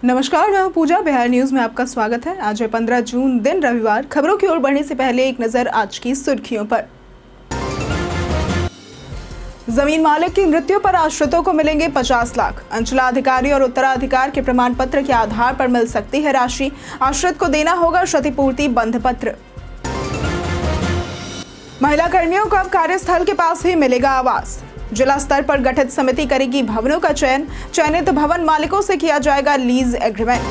नमस्कार, मैं हूं पूजा। बिहार न्यूज में आपका स्वागत है। आज है 15 जून, दिन रविवार। खबरों की ओर बढ़ने से पहले एक नजर आज की सुर्खियों पर। जमीन मालिक की मृत्यु पर आश्रितों को मिलेंगे 50 लाख। अंचलाधिकारी और उत्तराधिकार के प्रमाण पत्र के आधार पर मिल सकती है राशि। आश्रित को देना होगा क्षतिपूर्ति बंध पत्र। महिला कर्मियों को अब कार्यस्थल के पास ही मिलेगा आवास। जिला स्तर पर गठित समिति करेगी भवनों का चयन। चयनित भवन मालिकों से किया जाएगा लीज एग्रीमेंट।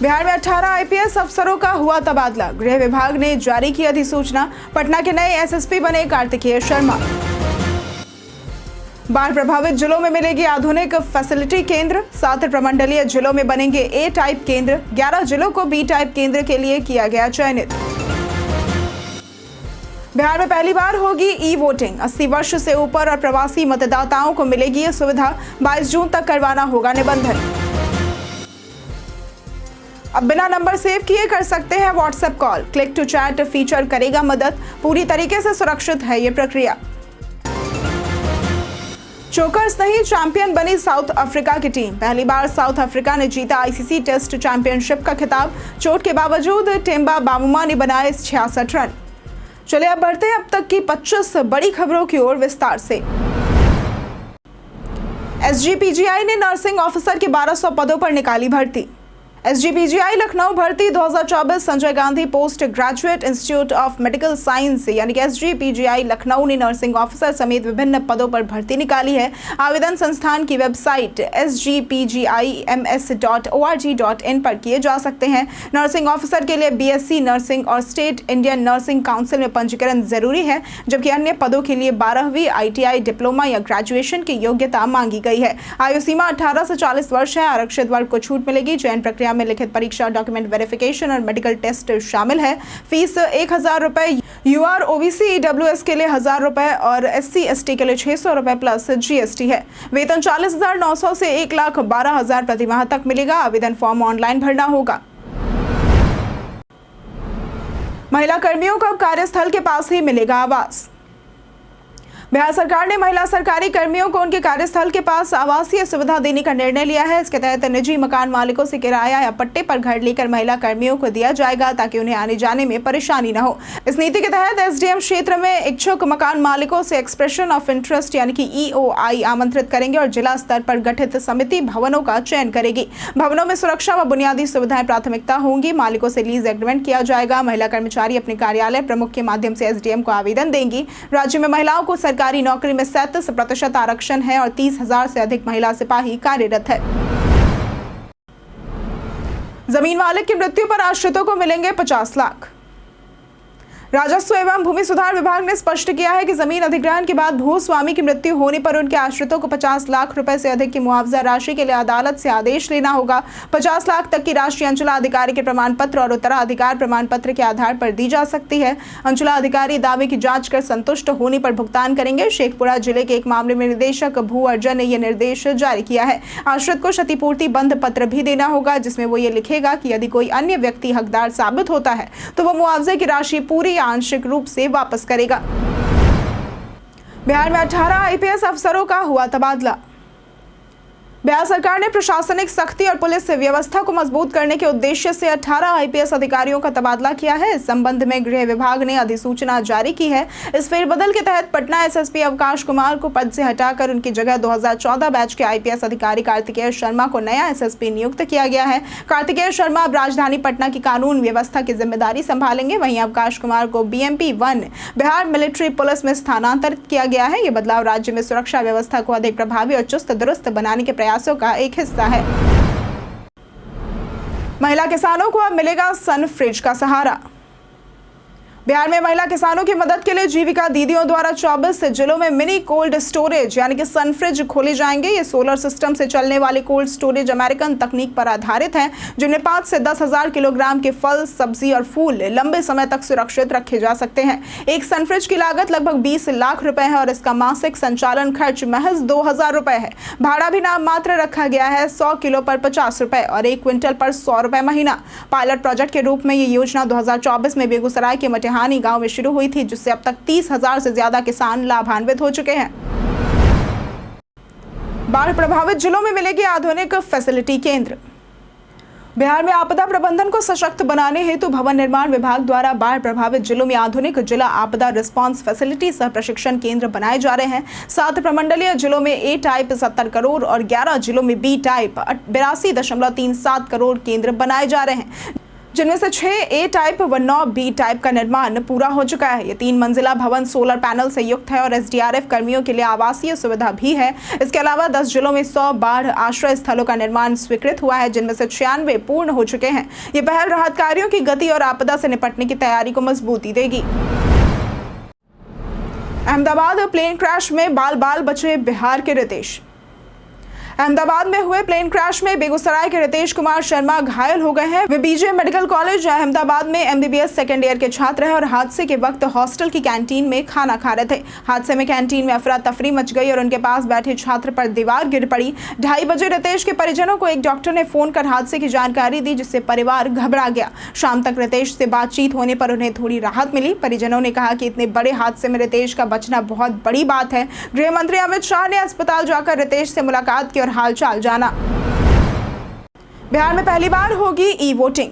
बिहार में 18 आईपीएस अफसरों का हुआ तबादला। गृह विभाग ने जारी की अधिसूचना। पटना के नए एसएसपी बने कार्तिकेय शर्मा। बाढ़ प्रभावित जिलों में मिलेगी आधुनिक फैसिलिटी केंद्र। 7 प्रमंडलीय जिलों में बनेंगे ए टाइप केंद्र। 11 जिलों को बी टाइप केंद्र के लिए किया गया चयनित। बिहार में पहली बार होगी ई वोटिंग। 80 वर्ष से ऊपर और प्रवासी मतदाताओं को मिलेगी ये सुविधा। 22 जून तक करवाना होगा निबंधन। अब बिना नंबर सेव किए कर सकते हैं WhatsApp call. Click to chat feature करेगा मदद। पूरी तरीके से सुरक्षित है ये प्रक्रिया। चोकर्स नहीं, चैंपियन बनी साउथ अफ्रीका की टीम। पहली बार साउथ अफ्रीका ने जीता आईसीसी टेस्ट चैंपियनशिप का खिताब। चोट के बावजूद टेम्बा बामुमा ने बनाए 66 रन। चलिए अब बढ़ते हैं अब तक की 25 बड़ी खबरों की ओर विस्तार से। एसजीपीजीआई ने नर्सिंग ऑफिसर के 1200 पदों पर निकाली भर्ती। एसजीपीजीआई लखनऊ भर्ती 2024 Sanjay Gandhi post graduate institute of medical science यानी कि एसजीपीजीआई लखनऊ ने नर्सिंग ऑफिसर समेत विभिन्न पदों पर भर्ती निकाली है। आवेदन संस्थान की वेबसाइट sgpgims.org.in पर किए जा सकते हैं। नर्सिंग ऑफिसर के लिए बीएससी नर्सिंग और स्टेट इंडियन नर्सिंग काउंसिल में पंजीकरण जरूरी है, जबकि अन्य पदों के लिए 12वीं आईटीआई डिप्लोमा या ग्रेजुएशन की योग्यता मांगी गई है। आयु सीमा 18 से 40 वर्ष है। आरक्षित वर्ग को छूट मिलेगी। चयन प्रक्रिया में लिखित परीक्षा, डॉक्यूमेंट वेरिफिकेशन और मेडिकल टेस्ट शामिल है। फीस 1000 रुपए। यूआर ओबीसी ईडब्ल्यूएस के लिए 1000 रुपए और एससी एसटी के लिए 600 रुपए प्लस जीएसटी है। वेतन 40,900 से 1,12,000 प्रति माह तक मिलेगा। आवेदन फॉर्म ऑनलाइन भरना होगा। महिला कर्मियों को अब कार्यस्थल के पास ही मिलेगा आवास। बिहार सरकार ने महिला सरकारी कर्मियों को उनके कार्यस्थल के पास आवासीय सुविधा देने का निर्णय लिया है। इसके तहत निजी मकान मालिकों से किराया या पट्टे पर घर लेकर महिला कर्मियों को दिया जाएगा ताकि उन्हें आने जाने में परेशानी न हो। इस नीति के तहत एसडीएम क्षेत्र में इच्छुक मकान मालिकों से एक्सप्रेशन ऑफ इंटरेस्ट यानी कि ईओआई आमंत्रित करेंगे और जिला स्तर पर गठित समिति भवनों का चयन करेगी। भवनों में सुरक्षा व बुनियादी सुविधाएं प्राथमिकता होंगी। मालिकों से लीज एग्रीमेंट किया जाएगा। महिला कर्मचारी अपने कार्यालय प्रमुख के माध्यम से एसडीएम को आवेदन देंगी। राज्य में महिलाओं को सरकारी नौकरी में 37% आरक्षण है और 30,000 से अधिक महिला सिपाही कार्यरत है। जमीन मालिक की मृत्यु पर आश्रितों को मिलेंगे 50 लाख। राजस्व एवं भूमि सुधार विभाग ने स्पष्ट किया है कि जमीन अधिग्रहण के बाद भूस्वामी की मृत्यु होने पर उनके आश्रितों को 50 लाख रुपए से अधिक की मुआवजा राशि के लिए अदालत से आदेश लेना होगा। 50 लाख तक की राशि अंचलाधिकारी के प्रमाण पत्र और उत्तराधिकार प्रमाण पत्र के आधार पर दी जा सकती है। अंचलाधिकारी दावे की जांच कर संतुष्ट होने पर भुगतान करेंगे। शेखपुरा जिले के एक मामले में निदेशक भू अर्जन ने यह निर्देश जारी किया है। आश्रित को क्षतिपूर्ति बंध पत्र भी देना होगा, जिसमें वो ये लिखेगा कि यदि कोई अन्य व्यक्ति हकदार साबित होता है तो वो मुआवजे की राशि पूरी आंशिक रूप से वापस करेगा। बिहार में 18 आईपीएस अफसरों का हुआ तबादला। बिहार सरकार ने प्रशासनिक सख्ती और पुलिस व्यवस्था को मजबूत करने के उद्देश्य से 18 आईपीएस अधिकारियों का तबादला किया है। इस संबंध में गृह विभाग ने अधिसूचना जारी की है। इस फेरबदल के तहत पटना एसएसपी अवकाश कुमार को पद से हटाकर उनकी जगह 2014 बैच के आईपीएस अधिकारी कार्तिकेय शर्मा को नया एसएसपी नियुक्त किया गया है। कार्तिकेय शर्मा अब राजधानी पटना की कानून व्यवस्था की जिम्मेदारी संभालेंगे। वहीं अवकाश कुमार को बीएमपी 1 बिहार मिलिट्री पुलिस में स्थानांतरित किया गया है। यह बदलाव राज्य में सुरक्षा व्यवस्था को अधिक प्रभावी और चुस्त दुरुस्त बनाने के प्रयासों का एक हिस्सा है। महिला किसानों को अब मिलेगा सन फ्रिज का सहारा। बिहार में महिला किसानों की मदद के लिए जीविका दीदियों द्वारा 24 जिलों में मिनी कोल्ड स्टोरेज यानी कि सन फ्रिज खोले जाएंगे। ये सोलर सिस्टम से चलने वाले कोल्ड स्टोरेज अमेरिकन तकनीक पर आधारित हैं, जिनमें 5 से 10,000 किलोग्राम के फल, सब्जी और फूल लंबे समय तक सुरक्षित रखे जा सकते हैं। एक सन फ्रिज की लागत लगभग 20 लाख रुपए है और इसका मासिक संचालन खर्च महज 2,000 रुपए है। भाड़ा भी नाम मात्र रखा गया है, 100 किलो पर 50 रुपए और 1 क्विंटल पर 100 रुपए महीना। पायलट प्रोजेक्ट के रूप में ये योजना 2024 में बेगूसराय के मटिहानी गांव में शुरू हुई थी, जिससे अब तक 30,000 से ज्यादा किसान लाभान्वित हो चुके हैं। बाढ़ प्रभावित जिलों में मिलेगी आधुनिक फैसिलिटी केंद्र। बिहार में आपदा प्रबंधन को सशक्त बनाने हेतु भवन निर्माण विभाग द्वारा बाढ़ प्रभावित जिलों में आधुनिक जिला आपदा रिस्पांस फैसिलिटी सह प्रशिक्षण केंद्र बनाए जा रहे हैं। 7 प्रमंडलीय जिलों में ए टाइप 70 करोड़ और 11 जिलों में बी टाइप 82.37 करोड़ केंद्र बनाए जा रहे हैं, जिनमें से 6 ए टाइप व 9 बी टाइप का निर्माण पूरा हो चुका है। ये 3 मंजिला भवन सोलर पैनल से युक्त है और एसडीआरएफ कर्मियों के लिए आवासीय सुविधा भी है। इसके अलावा 10 जिलों में 100 बाढ़ आश्रय स्थलों का निर्माण स्वीकृत हुआ है, जिनमें से 96 पूर्ण हो चुके हैं। ये पहल राहत कार्यों की गति और आपदा से निपटने की तैयारी को मजबूती देगी। अहमदाबाद प्लेन क्रैश में बाल बचे बिहार के रितेश। अहमदाबाद में हुए प्लेन क्रैश में बेगूसराय के रितेश कुमार शर्मा घायल हो गए हैं। वे बीजे मेडिकल कॉलेज अहमदाबाद में एमबीबीएस सेकेंड ईयर के छात्र हैं और हादसे के वक्त हॉस्टल की कैंटीन में खाना खा रहे थे। हादसे में कैंटीन में अफरा तफरी मच गई और उनके पास बैठे छात्र पर दीवार गिर पड़ी। 2:30 बजे रितेश के परिजनों को एक डॉक्टर ने फोन कर हादसे की जानकारी दी, जिससे परिवार घबरा गया। शाम तक रितेश से बातचीत होने पर उन्हें थोड़ी राहत मिली। परिजनों ने कहा कि इतने बड़े हादसे में रितेश का बचना बहुत बड़ी बात है। गृह मंत्री अमित शाह ने अस्पताल जाकर रितेश से मुलाकात की और हालचाल जाना। बिहार में पहली बार होगी ई वोटिंग।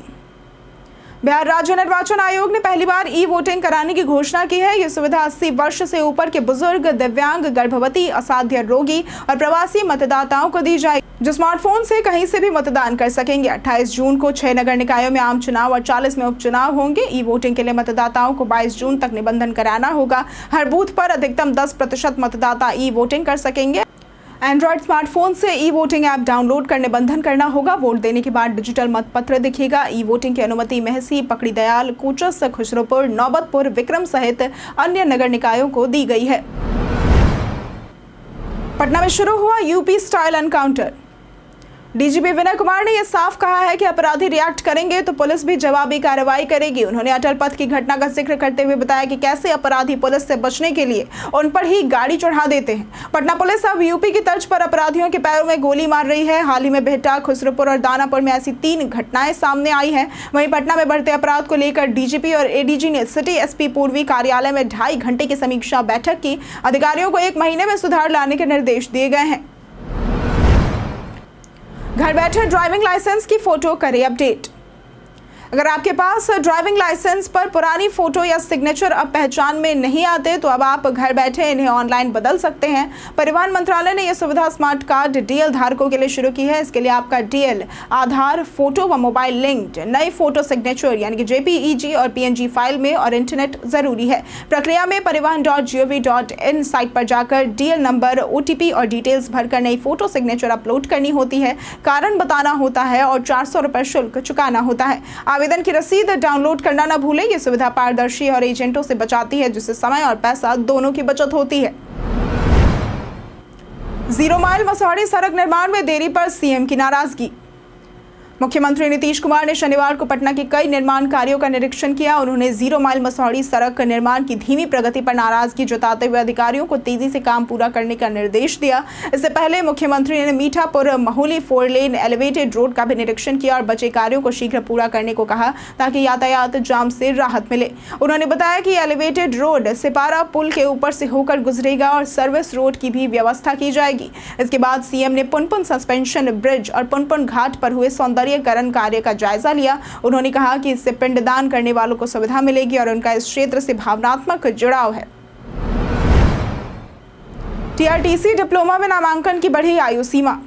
बिहार राज्य निर्वाचन आयोग ने पहली बार ई वोटिंग कराने की घोषणा की है। यह सुविधा 80 वर्ष से ऊपर के बुजुर्ग, दिव्यांग, गर्भवती, असाध्य रोगी और प्रवासी मतदाताओं को दी जाएगी, जो स्मार्टफोन से कहीं से भी मतदान कर सकेंगे। 28 जून को 6 नगर निकायों में आम चुनाव और 40 में उपचुनाव होंगे। ई वोटिंग के लिए मतदाताओं को 22 जून तक निबंधन कराना होगा। हर बूथ पर अधिकतम 10% मतदाता ई वोटिंग कर सकेंगे। एंड्रॉइड स्मार्टफोन से ई वोटिंग ऐप डाउनलोड कर निबंधन करना होगा। वोट देने के बाद डिजिटल मतपत्र दिखेगा। ई वोटिंग की अनुमति मेहसी, पकड़ी दयाल, कोचस, खुसरोपुर, नौबतपुर, विक्रम सहित अन्य नगर निकायों को दी गई है। पटना में शुरू हुआ UP style encounter. DGP Vinay Kumar ने यह साफ कहा है कि अपराधी रिएक्ट करेंगे तो पुलिस भी जवाबी कार्रवाई करेगी। उन्होंने अटल पथ की घटना का जिक्र करते हुए बताया कि कैसे अपराधी पुलिस से बचने के लिए उन पर ही गाड़ी चढ़ा देते हैं। पटना पुलिस अब यूपी की तर्ज पर अपराधियों के पैरों में गोली मार रही है। हाल ही में बिहटा, खुसरोपुर और दानापुर में ऐसी 3 घटनाएं सामने आई हैं। वहीं पटना में बढ़ते अपराध को लेकर डीजीपी और एडीजी ने सिटी एसपी पूर्वी कार्यालय में 2.5 घंटे की समीक्षा बैठक की। अधिकारियों को 1 महीने में सुधार लाने के निर्देश दिए गए हैं। घर बैठे ड्राइविंग लाइसेंस की फोटो करें अपडेट। अगर आपके पास ड्राइविंग लाइसेंस पर पुरानी फोटो या सिग्नेचर अब पहचान में नहीं आते तो अब आप घर बैठे इन्हें ऑनलाइन बदल सकते हैं। परिवहन मंत्रालय ने यह सुविधा स्मार्ट कार्ड डीएल धारकों के लिए शुरू की है। इसके लिए आपका डीएल, आधार, फोटो व मोबाइल लिंक्ड नई फोटो सिग्नेचर यानी कि जेपीईजी और पीएनजी फाइल में और इंटरनेट जरूरी है। प्रक्रिया में परिवहन.gov.in साइट पर जाकर डीएल नंबर, ओटीपी और डिटेल्स भरकर नई फोटो सिग्नेचर अपलोड करनी होती है। कारण बताना होता है और 400 रुपये शुल्क चुकाना होता है। आवेदन की रसीद डाउनलोड करना न भूलें। यह सुविधा पारदर्शी और एजेंटों से बचाती है, जिससे समय और पैसा दोनों की बचत होती है। 0 माइल मसौढ़ी सड़क निर्माण में देरी पर सीएम की नाराजगी। मुख्यमंत्री नीतीश कुमार ने शनिवार को पटना के कई निर्माण कार्यों का निरीक्षण किया। उन्होंने 0 माइल मसौढ़ी सड़क निर्माण की धीमी प्रगति पर नाराजगी जताते हुए अधिकारियों को तेजी से काम पूरा करने का निर्देश दिया। इससे पहले मुख्यमंत्री ने Mithapur Mahuli 4 lane elevated road का भी निरीक्षण किया और बचे कार्यों को शीघ्र पूरा करने को कहा, ताकि यातायात जाम से राहत मिले। उन्होंने बताया कि एलिवेटेड रोड सिपारा पुल के ऊपर से होकर गुजरेगा और सर्विस रोड की भी व्यवस्था की जाएगी। इसके बाद सीएम ने पुनपुन सस्पेंशन ब्रिज और पुनपुन घाट पर हुए सौंदर्यीकरण कार्य का जायजा लिया। उन्होंने कहा कि इससे पिंडदान करने वालों को सुविधा मिलेगी और उनका इस क्षेत्र से भावनात्मक जुड़ाव है। टीआरटीसी डिप्लोमा में नामांकन की बढ़ी आयु सीमा।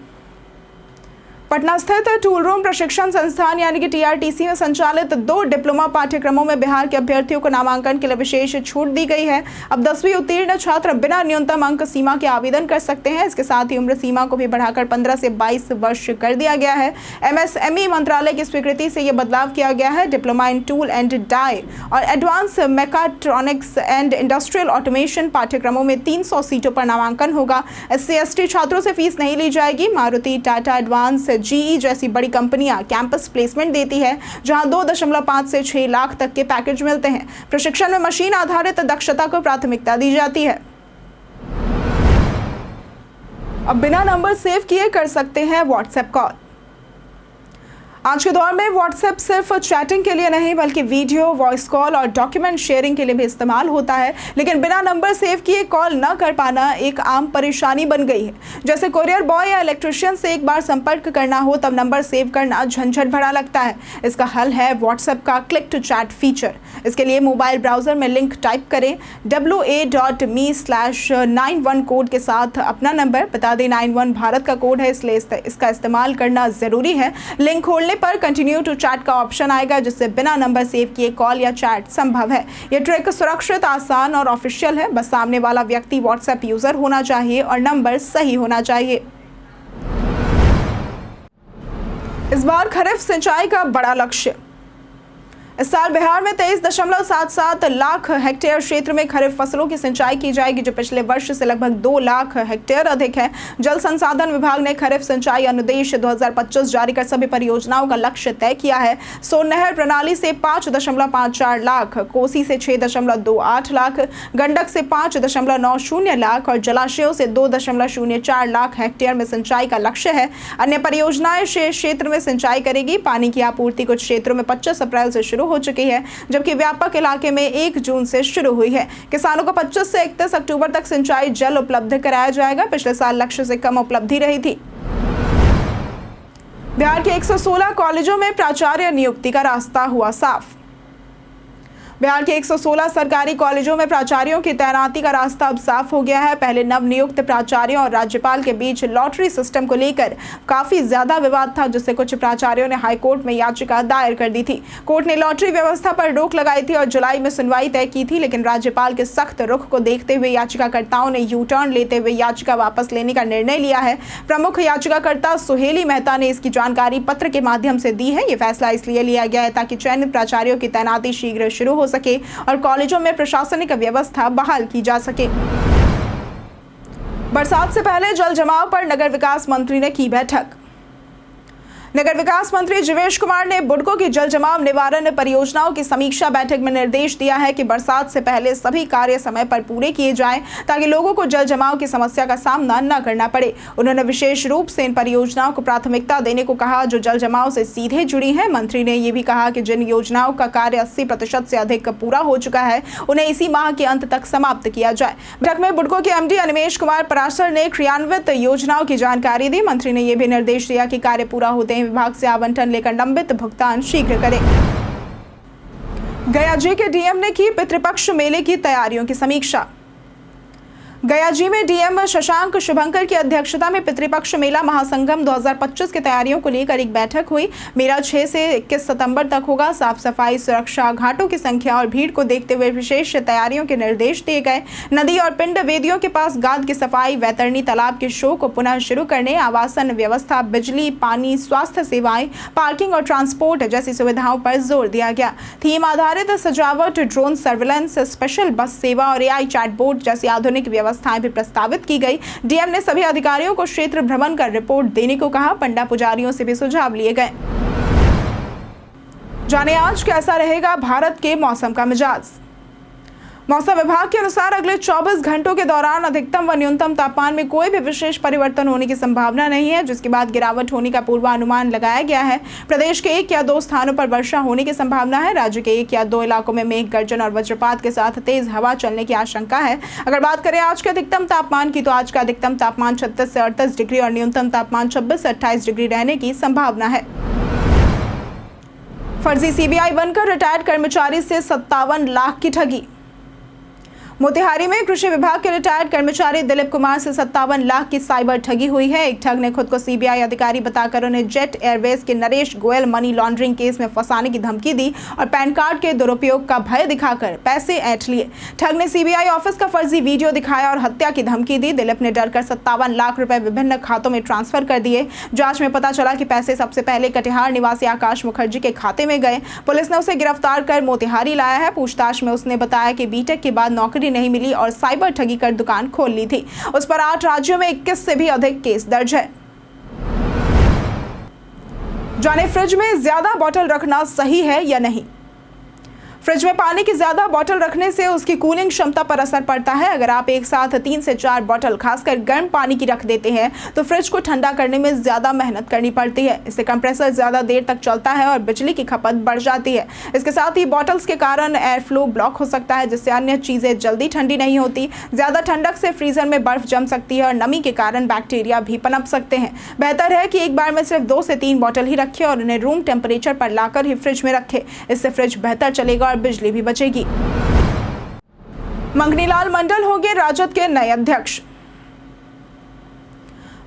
पटना स्थित टूल रूम प्रशिक्षण संस्थान यानी कि टीआरटीसी में संचालित 2 डिप्लोमा पाठ्यक्रमों में बिहार के अभ्यर्थियों को नामांकन के लिए विशेष छूट दी गई है। अब 10वीं उत्तीर्ण छात्र बिना न्यूनतम अंक सीमा के आवेदन कर सकते हैं। इसके साथ ही उम्र सीमा को भी बढ़ाकर 15 से 22 वर्ष कर दिया गया है। एमएसएमई मंत्रालय की स्वीकृति से यह बदलाव किया गया है। Diploma in tool and die or advance mechatronics and industrial automation पाठ्यक्रमों में 300 सीटों पर नामांकन होगा। SC/ST छात्रों से फीस नहीं ली जाएगी। मारुति, टाटा एडवांस, जीई जैसी बड़ी कंपनियां कैंपस प्लेसमेंट देती है, जहां 2.5 से 6 लाख तक के पैकेज मिलते हैं। प्रशिक्षण में मशीन आधारित दक्षता को प्राथमिकता दी जाती है। अब बिना नंबर सेव किए कर सकते हैं व्हाट्सएप कॉल। आज के दौर में व्हाट्सएप सिर्फ चैटिंग के लिए नहीं बल्कि वीडियो, वॉइस कॉल और डॉक्यूमेंट शेयरिंग के लिए भी इस्तेमाल होता है। लेकिन बिना नंबर सेव किए कॉल न कर पाना एक आम परेशानी बन गई है। जैसे कोरियर बॉय या इलेक्ट्रिशियन से एक बार संपर्क करना हो तब नंबर सेव करना झंझट भरा लगता है। इसका हल है व्हाट्सएप का क्लिक टू चैट फीचर। इसके लिए मोबाइल ब्राउजर में लिंक टाइप करें, wa.me/91 कोड के साथ अपना नंबर। बता दें 91 भारत का कोड है, इसलिए इसका इस्तेमाल करना जरूरी है। लिंक खोलने पर कंटिन्यू टू चैट का ऑप्शन आएगा, जिससे बिना नंबर सेव किए कॉल या चैट संभव है। यह ट्रिक सुरक्षित, आसान और ऑफिशियल है। बस सामने वाला व्यक्ति व्हाट्सएप यूजर होना चाहिए और नंबर सही होना चाहिए। इस बार खरीफ सिंचाई का बड़ा लक्ष्य। इस साल बिहार में 23.77 लाख हेक्टेयर क्षेत्र में खरीफ फसलों की सिंचाई की जाएगी, जो पिछले वर्ष से लगभग 2 लाख हेक्टेयर अधिक है। जल संसाधन विभाग ने खरीफ सिंचाई अनुदेश 2025 जारी कर सभी परियोजनाओं का लक्ष्य तय किया है। सोन नहर प्रणाली से 5.54 लाख, कोसी से 6.28 लाख, गंडक से 5.90 लाख और जलाशयों से 2.04 लाख हेक्टेयर में सिंचाई का लक्ष्य है। अन्य परियोजनाएं शेष क्षेत्र में सिंचाई करेगी। पानी की आपूर्ति कुछ क्षेत्रों में 25 अप्रैल से शुरू हो चुकी है, जबकि व्यापक इलाके में 1 जून से शुरू हुई है। किसानों को 25 से 31 अक्टूबर तक सिंचाई जल उपलब्ध कराया जाएगा। पिछले साल लक्ष्य से कम उपलब्धि रही थी। बिहार के 116 कॉलेजों में प्राचार्य नियुक्ति का रास्ता हुआ साफ। बिहार के 116 सरकारी कॉलेजों में प्राचार्यों की तैनाती का रास्ता अब साफ हो गया है। पहले नवनियुक्त प्राचार्यों और राज्यपाल के बीच लॉटरी सिस्टम को लेकर काफी ज्यादा विवाद था, जिससे कुछ प्राचार्यों ने हाईकोर्ट में याचिका दायर कर दी थी। कोर्ट ने लॉटरी व्यवस्था पर रोक लगाई थी और जुलाई में सुनवाई तय की थी, लेकिन राज्यपाल के सख्त रुख को देखते हुए याचिकाकर्ताओं ने यू टर्न लेते हुए याचिका वापस लेने का निर्णय लिया है। प्रमुख याचिकाकर्ता सुहेली मेहता ने इसकी जानकारी पत्र के माध्यम से दी है। ये फैसला इसलिए लिया गया है ताकि चयनित प्राचार्यों की तैनाती शीघ्र शुरू हो सके और कॉलेजों में प्रशासनिक व्यवस्था बहाल की जा सके। बरसात से पहले जल जमाव पर नगर विकास मंत्री ने की बैठक। नगर विकास मंत्री जीवेश कुमार ने बुडको की जल जमाव निवारण परियोजनाओं की समीक्षा बैठक में निर्देश दिया है कि बरसात से पहले सभी कार्य समय पर पूरे किए जाएं, ताकि लोगों को जल जमाव की समस्या का सामना न करना पड़े। उन्होंने विशेष रूप से इन परियोजनाओं को प्राथमिकता देने को कहा जो जल जमाव से सीधे जुड़ी हैं। मंत्री ने यह भी कहा कि जिन योजनाओं का कार्य 80% से अधिक पूरा हो चुका है, उन्हें इसी माह के अंत तक समाप्त किया जाए। बैठक में बुडको के एमडी अनिमेश कुमार पराशर ने क्रियान्वित योजनाओं की जानकारी दी। मंत्री ने यह भी निर्देश दिया कि कार्य पूरा होते विभाग से आवंटन लेकर लंबित भुगतान शीघ्र करें। गया जी के डीएम ने की पितृपक्ष मेले की तैयारियों की समीक्षा। गया जी में डीएम शशांक शुभंकर की अध्यक्षता में पितृपक्ष मेला महासंगम 2025 की तैयारियों को लेकर एक बैठक हुई। मेला 6 से 21 सितंबर तक होगा। साफ सफाई, सुरक्षा, घाटों की संख्या और भीड़ को देखते हुए विशेष तैयारियों के निर्देश दिए गए। नदी और पिंड वेदियों के पास गाद की सफाई, वैतरणी तालाब के शो को पुनः शुरू करने, आवासन व्यवस्था, बिजली, पानी, स्वास्थ्य सेवाएं, पार्किंग और ट्रांसपोर्ट जैसी सुविधाओं पर जोर दिया गया। थीम आधारित सजावट, ड्रोन सर्विलेंस, स्पेशल बस सेवा और AI चैटबोट जैसी आधुनिक व्यवस्थाएं भी प्रस्तावित की गई। डीएम ने सभी अधिकारियों को क्षेत्र भ्रमण कर रिपोर्ट देने को कहा। पंडा पुजारियों से भी सुझाव लिए गए। जाने आज कैसा रहेगा भारत के मौसम का मिजाज। मौसम विभाग के अनुसार अगले 24 घंटों के दौरान अधिकतम व न्यूनतम तापमान में कोई भी विशेष परिवर्तन होने की संभावना नहीं है, जिसके बाद गिरावट होने का पूर्वानुमान लगाया गया है। प्रदेश के 1 या 2 स्थानों पर वर्षा होने की संभावना है। राज्य के 1 या 2 इलाकों में मेघ गर्जन और वज्रपात के साथ तेज हवा चलने की आशंका है। अगर बात करें आज के अधिकतम तापमान की, तो आज का अधिकतम तापमान 36 से 38 डिग्री और न्यूनतम तापमान 26 से 28 डिग्री रहने की संभावना है। फर्जी सीबीआई बनकर रिटायर्ड कर्मचारी से 57 लाख की ठगी। मोतिहारी में कृषि विभाग के रिटायर्ड कर्मचारी दिलीप कुमार से 57 लाख की साइबर ठगी हुई है। एक ठग ने खुद को सीबीआई अधिकारी बताकर उन्हें जेट एयरवेज के Naresh Goyal money laundering case में फंसाने की धमकी दी और पैन कार्ड के दुरुपयोग का भय दिखाकर पैसे ऐंठ लिए। ठग ने सीबीआई ऑफिस का फर्जी वीडियो दिखाया और हत्या की धमकी दी। दिलीप ने डरकर 57 लाख रुपए विभिन्न खातों में ट्रांसफर कर दिए। जांच में पता चला कि पैसे सबसे पहले कटिहार निवासी आकाश मुखर्जी के खाते में गए। पुलिस ने उसे गिरफ्तार कर मोतिहारी लाया है। पूछताछ में उसने बताया कि बीटेक के बाद नौकरी नहीं मिली और साइबर ठगी कर दुकान खोल ली थी। उस पर 8 राज्यों में 21 से भी अधिक केस दर्ज है। जाने फ्रिज में ज्यादा बोतल रखना सही है या नहीं। फ्रिज में पानी की ज्यादा बोतल रखने से उसकी कूलिंग क्षमता पर असर पड़ता है। अगर आप एक साथ 3 से 4 बोतल खासकर गर्म पानी की रख देते हैं तो फ्रिज को ठंडा करने में ज्यादा मेहनत करनी पड़ती है। इससे कंप्रेसर ज्यादा देर तक चलता है और बिजली की खपत बढ़ जाती है। इसके साथ ही बोतल्स के कारण एयर फ्लो ब्लॉक हो सकता है, जिससे अन्य चीजें जल्दी ठंडी नहीं होती। ज्यादा ठंडक से फ्रीजर में बर्फ जम सकती है और नमी के कारण बैक्टीरिया भी पनप सकते हैं। बेहतर है कि एक बार में सिर्फ 2 से 3 बोतल ही रखें और उन्हें रूम टेम्परेचर पर लाकर ही फ्रिज में रखें। इससे फ्रिज बेहतर चलेगा और बिजली भी बचेगी। मंगनीलाल मंडल होंगे राजद के नए अध्यक्ष।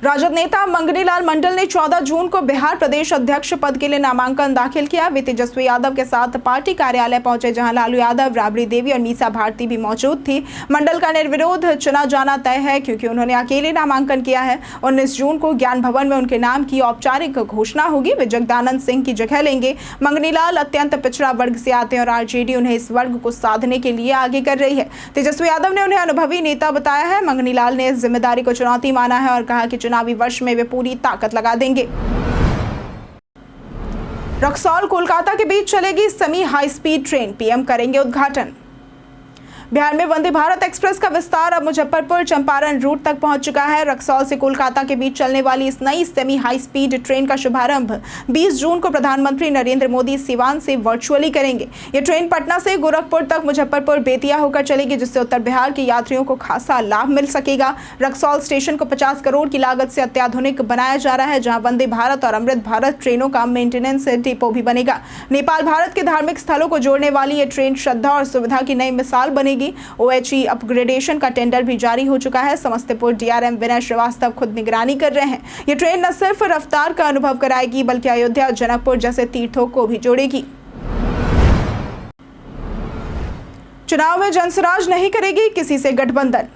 राजद नेता मंगनीलाल मंडल ने 14 जून को बिहार प्रदेश अध्यक्ष पद के लिए नामांकन दाखिल किया। वे तेजस्वी यादव के साथ पार्टी कार्यालय पहुंचे, जहां लालू यादव, राबड़ी देवी और मीसा भारती भी मौजूद थी। मंडल का निर्विरोध चुना जाना तय है क्योंकि उन्होंने अकेले नामांकन किया है। 19 जून को ज्ञान भवन में उनके नाम की औपचारिक घोषणा होगी। वे जगदानंद सिंह की जगह लेंगे। मंगनीलाल अत्यंत पिछड़ा वर्ग से आते हैं और आरजेडी उन्हें इस वर्ग को साधने के लिए आगे कर रही है। तेजस्वी यादव ने उन्हें अनुभवी नेता बताया है। मंगनीलाल ने इस जिम्मेदारी को चुनौती माना है और कहा कि चुनावी वर्ष में वे पूरी ताकत लगा देंगे। रक्सौल कोलकाता के बीच चलेगी semi high speed train, PM करेंगे उद्घाटन। बिहार में वंदे भारत एक्सप्रेस का विस्तार अब मुजफ्फरपुर चंपारण रूट तक पहुंच चुका है। रक्सौल से कोलकाता के बीच चलने वाली इस नई सेमी हाई स्पीड ट्रेन का शुभारंभ 20 जून को प्रधानमंत्री नरेंद्र मोदी सिवान से वर्चुअली करेंगे। ये ट्रेन पटना से गोरखपुर तक मुजफ्फरपुर बेतिया होकर चलेगी, जिससे उत्तर बिहार के यात्रियों को खासा लाभ मिल सकेगा। रक्सौल स्टेशन को 50 करोड़ की लागत से अत्याधुनिक बनाया जा रहा है, जहां वंदे भारत और अमृत भारत ट्रेनों का मेंटेनेंस डिपो भी बनेगा। नेपाल भारत के धार्मिक स्थलों को जोड़ने वाली ये ट्रेन श्रद्धा और सुविधा की नई मिसाल बनेगी। OHE अपग्रेडेशन का टेंडर भी जारी हो चुका है। समस्तीपुर DRM विनय श्रीवास्तव खुद निगरानी कर रहे हैं। ये ट्रेन न सिर्फ रफ्तार का अनुभव कराएगी बल्कि अयोध्या, जनकपुर जैसे तीर्थों को भी जोड़ेगी। चुनाव में जनसुराज नहीं करेगी किसी से गठबंधन।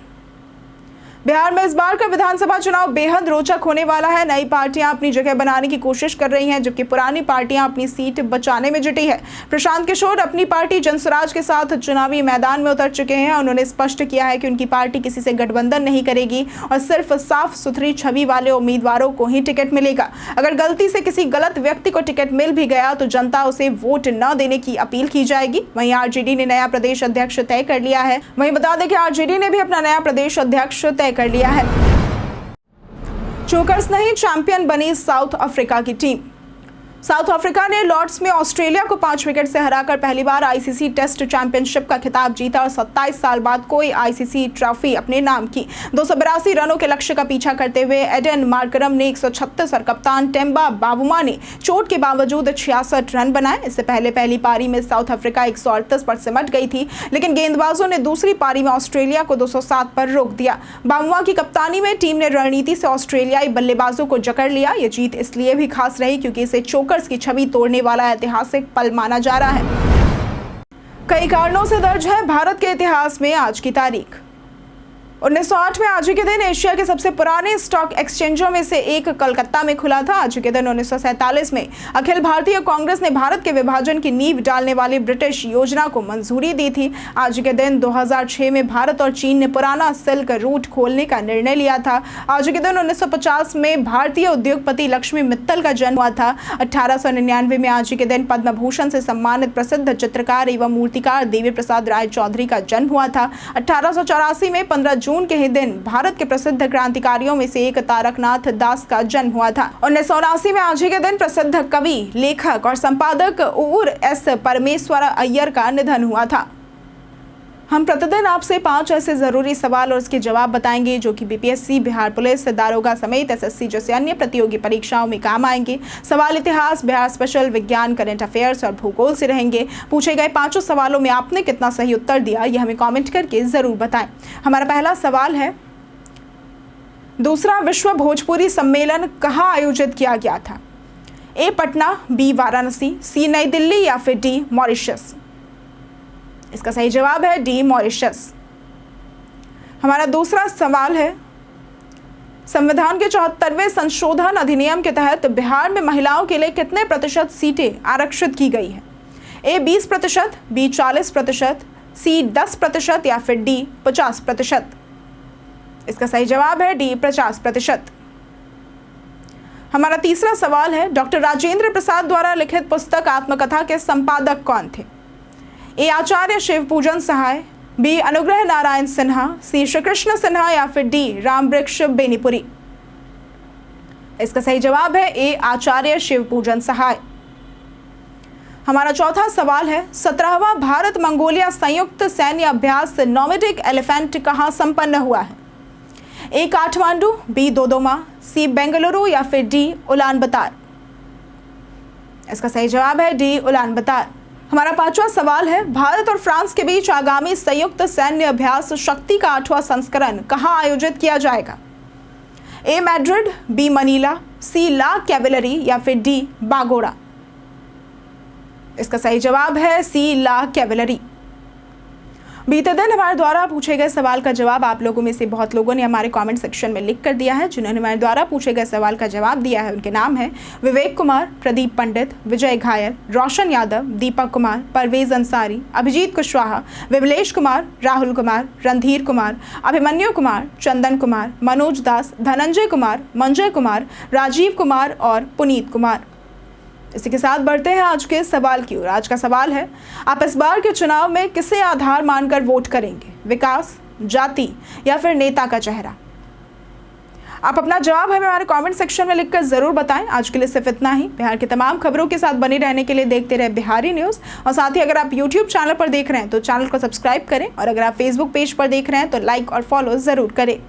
बिहार में इस बार का विधानसभा चुनाव बेहद रोचक होने वाला है। नई पार्टियां अपनी जगह बनाने की कोशिश कर रही हैं, जबकि पुरानी पार्टियां अपनी सीट बचाने में जुटी है। प्रशांत किशोर अपनी पार्टी जनसुराज के साथ चुनावी मैदान में उतर चुके हैं। उन्होंने स्पष्ट किया है कि उनकी पार्टी किसी से गठबंधन नहीं करेगी और सिर्फ साफ सुथरी छवि वाले उम्मीदवारों को ही टिकट मिलेगा। अगर गलती से किसी गलत व्यक्ति को टिकट मिल भी गया तो जनता उसे वोट न देने की अपील की जाएगी। वहीं आरजेडी ने नया प्रदेश अध्यक्ष तय कर लिया है। वहीं बता दें कि आरजेडी ने भी अपना नया प्रदेश अध्यक्ष तय कर लिया है। चोकर्स नहीं, चैंपियन बनी साउथ अफ्रीका की टीम। साउथ अफ्रीका ने लॉर्ड्स में ऑस्ट्रेलिया को 5 विकेट से हराकर पहली बार आईसीसी टेस्ट चैंपियनशिप का खिताब जीता और 27 साल बाद कोई आईसीसी ट्रॉफी अपने नाम की। 282 रनों के लक्ष्य का पीछा करते हुए एडन मार्करम ने 136 और कप्तान टेम्बा बावुमा ने चोट के बावजूद 66 रन बनाए। इससे पहले पहली पारी में साउथ अफ्रीका 138 पर सिमट गई थी, लेकिन गेंदबाजों ने दूसरी पारी में ऑस्ट्रेलिया को 207 पर रोक दिया। बावुमा की कप्तानी में टीम ने रणनीति से ऑस्ट्रेलियाई बल्लेबाजों को जकड़ लिया। ये जीत इसलिए भी खास रही क्योंकि इसे चोकर्स की छवि तोड़ने वाला ऐतिहासिक पल माना जा रहा है। कई कारणों से दर्ज है भारत के इतिहास में आज की तारीख। 1908 में आज के दिन एशिया के सबसे पुराने स्टॉक एक्सचेंजों में से एक कलकत्ता में खुला था। आज के दिन 1947 में अखिल भारतीय कांग्रेस ने भारत के विभाजन की नींव डालने वाली ब्रिटिश योजना को मंजूरी दी थी। आज के दिन 2006 में भारत और चीन ने पुराना सिल्क रूट खोलने का निर्णय लिया था। आज के दिन 1950 में भारतीय उद्योगपति लक्ष्मी मित्तल का जन्म हुआ था। 1899 में आज के दिन पद्म भूषण से सम्मानित प्रसिद्ध चित्रकार एवं मूर्तिकार देवी प्रसाद राय चौधरी का जन्म हुआ था। 1884 में 15 जून के ही दिन भारत के प्रसिद्ध क्रांतिकारियों में से एक तारकनाथ दास का जन्म हुआ था। 1979 में आज ही के दिन प्रसिद्ध कवि, लेखक और संपादक उर एस परमेश्वर अय्यर का निधन हुआ था। हम प्रतिदिन आपसे 5 ऐसे जरूरी सवाल और उसके जवाब बताएंगे जो कि बीपीएससी, बिहार पुलिस, दारोगा समेत एसएससी जैसे अन्य प्रतियोगी परीक्षाओं में काम आएंगे। सवाल इतिहास, बिहार स्पेशल, विज्ञान, करंट अफेयर्स और भूगोल से रहेंगे। पूछे गए 5 सवालों में आपने कितना सही उत्तर दिया यह हमें कमेंट करके जरूर बताएं। हमारा पहला सवाल है, दूसरा विश्व भोजपुरी सम्मेलन कहाँ आयोजित किया गया था? ए पटना, बी वाराणसी, सी नई दिल्ली या फिर डी मॉरिशस? इसका सही जवाब है डी मॉरिशस। हमारा दूसरा सवाल है, संविधान के 74वें संशोधन अधिनियम के तहत बिहार में महिलाओं के लिए कितने प्रतिशत सीटें आरक्षित की गई है? ए 20%, बी 40%, सी 10% या फिर डी 50%? इसका सही जवाब है डी 50%। हमारा तीसरा सवाल है, डॉक्टर राजेंद्र प्रसाद द्वारा लिखित पुस्तक आत्मकथा के संपादक कौन थे? ए आचार्य शिव पूजन सहाय, बी अनुग्रह नारायण सिन्हा, सी श्री कृष्ण सिन्हा या फिर डी रामवृक्ष बेनीपुरी। इसका सही जवाब है ए आचार्य शिव पूजन सहाय। हमारा चौथा सवाल है 17वां भारत मंगोलिया संयुक्त सैन्य अभ्यास नोमैडिक एलिफेंट कहां संपन्न हुआ है? ए काठमांडू, बी दोदोमा, सी बेंगलुरु या फिर डी उलानबतार। इसका सही जवाब है डी उलानबतार। हमारा पांचवा सवाल है भारत और फ्रांस के बीच आगामी संयुक्त सैन्य अभ्यास शक्ति का 8वां संस्करण कहां आयोजित किया जाएगा? ए मैड्रिड, बी मनीला, सी ला कैवेलरी या फिर डी बागोड़ा। इसका सही जवाब है सी ला कैवेलरी। बीते दिन हमारे द्वारा पूछे गए सवाल का जवाब आप लोगों में से बहुत लोगों ने हमारे कमेंट सेक्शन में लिख कर दिया है। जिन्होंने हमारे द्वारा पूछे गए सवाल का जवाब दिया है उनके नाम है विवेक कुमार, प्रदीप पंडित, विजय घायल, रोशन यादव, दीपक कुमार, परवेज अंसारी, अभिजीत कुशवाहा, विमलेश कुमार, राहुल कुमार, रणधीर कुमार, अभिमन्यु कुमार, चंदन कुमार, मनोज दास, धनंजय कुमार, मंजय कुमार, राजीव कुमार और पुनीत कुमार। इसी के साथ बढ़ते हैं आज के सवाल की ओर। आज का सवाल है आप इस बार के चुनाव में किसे आधार मानकर वोट करेंगे? विकास, जाति या फिर नेता का चेहरा? आप अपना जवाब हमें हमारे कमेंट सेक्शन में लिखकर जरूर बताएं। आज के लिए सिर्फ इतना ही। बिहार की तमाम खबरों के साथ बने रहने के लिए देखते रहे बिहारी न्यूज़। और साथ ही अगर आप यूट्यूब चैनल पर देख रहे हैं तो चैनल को सब्सक्राइब करें और अगर आप फेसबुक पेज पर देख रहे हैं तो लाइक और फॉलो जरूर करें।